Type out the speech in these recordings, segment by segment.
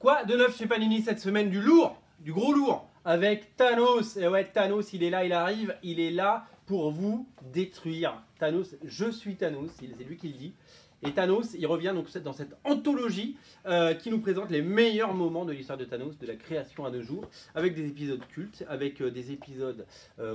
Quoi de neuf chez Panini cette semaine? Du lourd, du gros lourd, avec Thanos. Et ouais, Thanos, il est là, il arrive, il est là pour vous détruire. Thanos, je suis Thanos, c'est lui qui le dit. Et Thanos, il revient donc dans cette anthologie qui nous présente les meilleurs moments de l'histoire de Thanos, de la création à nos jours, avec des épisodes cultes, avec des épisodes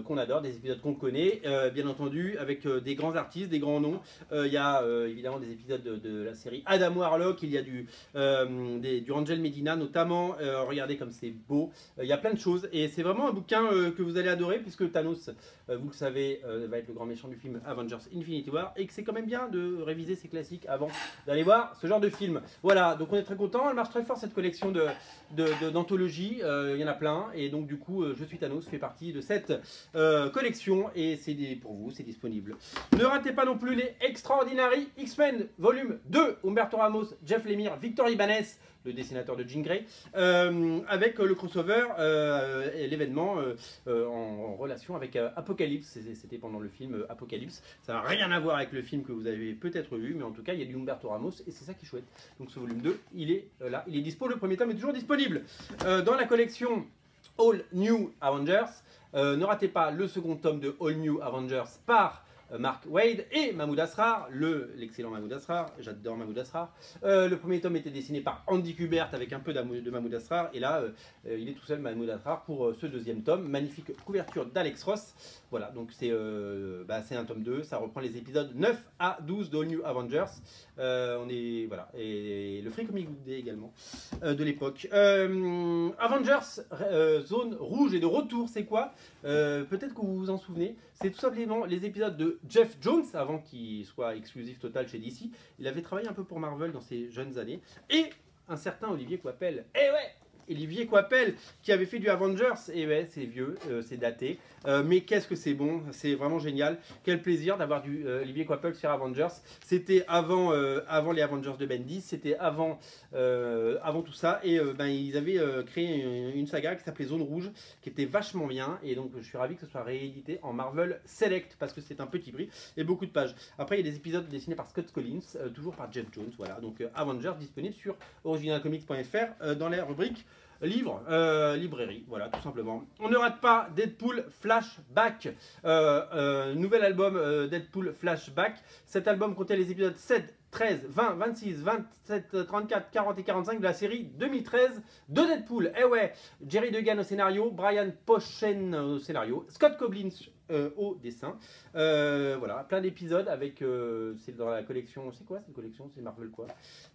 qu'on adore, des épisodes qu'on connaît, bien entendu, avec des grands artistes, des grands noms. Il y a évidemment des épisodes de la série Adam Warlock, il y a du Angel Medina notamment. Regardez comme c'est beau, il y a plein de choses. Et c'est vraiment un bouquin que vous allez adorer, puisque Thanos, vous le savez, va être le grand méchant du film Avengers Infinity War, et que c'est quand même bien de réviser ses classiques avant d'aller voir ce genre de film. Voilà, donc on est très content. Elle marche très fort cette collection d'anthologie. Il y en a plein, et donc du coup Je suis Thanos fait partie de cette collection, et c'est pour vous, c'est disponible. Ne ratez pas non plus les Extraordinary X-Men volume 2, Humberto Ramos, Jeff Lemire, Victor Ibanez, le dessinateur de Jean Grey, avec le crossover et l'événement en relation avec Apocalypse. C'était pendant le film Apocalypse. Ça n'a rien à voir avec le film que vous avez peut-être vu, mais en tout cas, il y a du Humberto Ramos et c'est ça qui est chouette. Donc ce volume 2, il est là, il est dispo. Le premier tome est toujours disponible. Dans la collection All New Avengers, ne ratez pas le second tome de All New Avengers par Mark Waid et Mahmoud Asrar, l'excellent Mahmoud Asrar. J'adore Mahmoud Asrar. Le premier tome était dessiné par Andy Kubert avec un peu de Mahmoud Asrar, et là il est tout seul Mahmoud Asrar pour ce deuxième tome. Magnifique couverture d'Alex Ross. Voilà, donc c'est un tome 2, ça reprend les épisodes 9 à 12 d'All New Avengers. Voilà, et le Free Comic Book Day également de l'époque. Avengers Zone Rouge est de retour. C'est quoi? Peut-être que vous vous en souvenez. C'est tout simplement les épisodes de Jeff Jones, avant qu'il soit exclusif total chez DC. Il avait travaillé un peu pour Marvel dans ses jeunes années. Et un certain Olivier Coipel. Eh ouais! Olivier Coipel qui avait fait du Avengers, et ouais, c'est vieux, c'est daté, mais qu'est-ce que c'est bon, c'est vraiment génial. Quel plaisir d'avoir du Olivier Coipel sur Avengers. C'était avant les Avengers de Bendis, c'était avant tout ça, et ils avaient créé une saga qui s'appelait Zone Rouge, qui était vachement bien, et donc je suis ravi que ce soit réédité en Marvel Select, parce que c'est un petit prix et beaucoup de pages. Après il y a des épisodes dessinés par Scott Collins, toujours par Jeff Jones, voilà, donc Avengers disponible sur originalcomics.fr dans la rubrique livre, librairie, voilà, tout simplement. On ne rate pas Deadpool Flashback, nouvel album Deadpool Flashback. Cet album comptait les épisodes 7, 13, 20, 26, 27, 34, 40 et 45 de la série 2013 de Deadpool. Eh ouais, Jerry Duggan au scénario, Brian Posehn au scénario, Scott Collins au dessin. Voilà, plein d'épisodes avec, c'est dans la collection, c'est quoi cette collection? C'est Marvel quoi?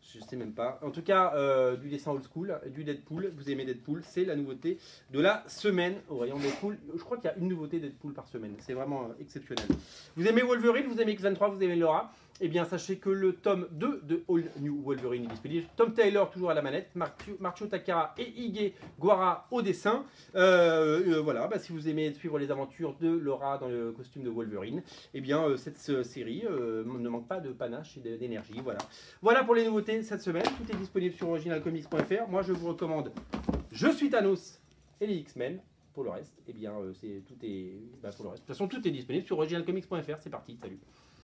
Je sais même pas. En tout cas, du dessin old school, du Deadpool. Vous aimez Deadpool, c'est la nouveauté de la semaine au rayon Deadpool. Je crois qu'il y a une nouveauté Deadpool par semaine. C'est vraiment exceptionnel. Vous aimez Wolverine, vous aimez X23, vous aimez Laura. Eh bien, sachez que le tome 2 de All New Wolverine est disponible. Tom Taylor toujours à la manette, Marcio Takara et Ige Guara au dessin. Voilà, si vous aimez suivre les aventures de Laura dans le costume de Wolverine, eh bien, cette série ne manque pas de panache et d'énergie. Voilà. Voilà pour les nouveautés cette semaine. Tout est disponible sur originalcomics.fr. Moi, je vous recommande Je suis Thanos et les X-Men. Pour le reste, eh bien, pour le reste. De toute façon, tout est disponible sur originalcomics.fr. C'est parti, salut.